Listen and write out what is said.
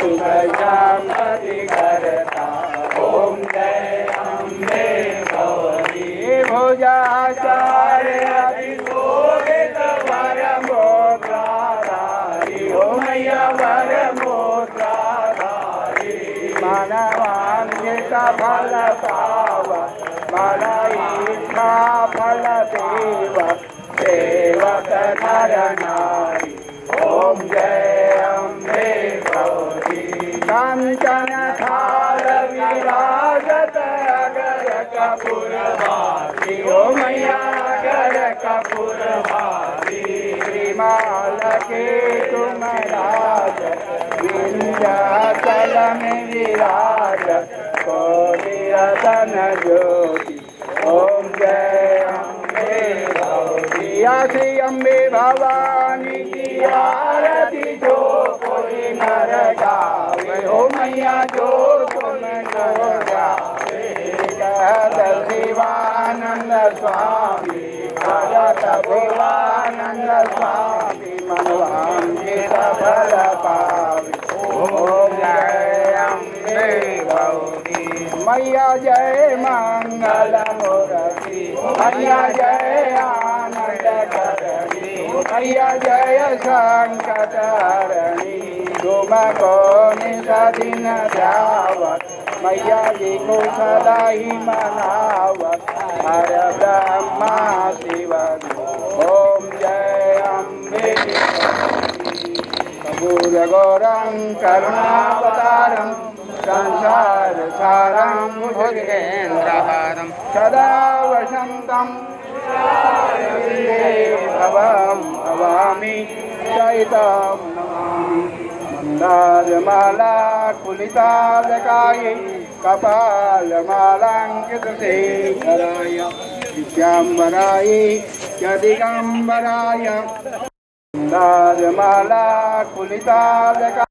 सुख शांति करता। ओम जय अम्बे गौरी भुजाचार्य अतिशोभित वरमोद्राधारी। ओ मैया वरमोद्राधारी मानवान्वित फल पाव मन इच्छा फल देव सेवक नर नारी। ओम जय अम्बे गौरी कांचन थाल विराजत अगर कपूर भाती। ओ मैया अगर कपूर भाती श्रीमाल के तुम राज विंध्याचल में विराज कोटि रतन ज्योति। ओम जय अम्बे गौरी श्री अम्बे भवानी की आरती जो कोई नर गावे। हो मैया जो तुम नो गावे कहत शिवानंद स्वामी भगत भुवानंद स्वामी मनवांछित फल पावे। ओम जय अम्बे गौरी मैया जय मंगल मूर्ति मैया जय आनंद करणी मैया जय संकट हरणी। तुम को निदिन ध्यावत मैया जी को सदा ही मनावत हर ब्रह्मा शिव। ओम जय अम्बे कपूर गौरं करुणावतारं संसार सारं भुजगेन्द्रहारं सदा वसन्तं भवं भवामि चैतं नमामि। मंदारमाला कुलितालकायै कपालमालाङ्कितशेखराय विद्याम्बराय च दिगम्बराय। मंदारमाला कुलितालकायै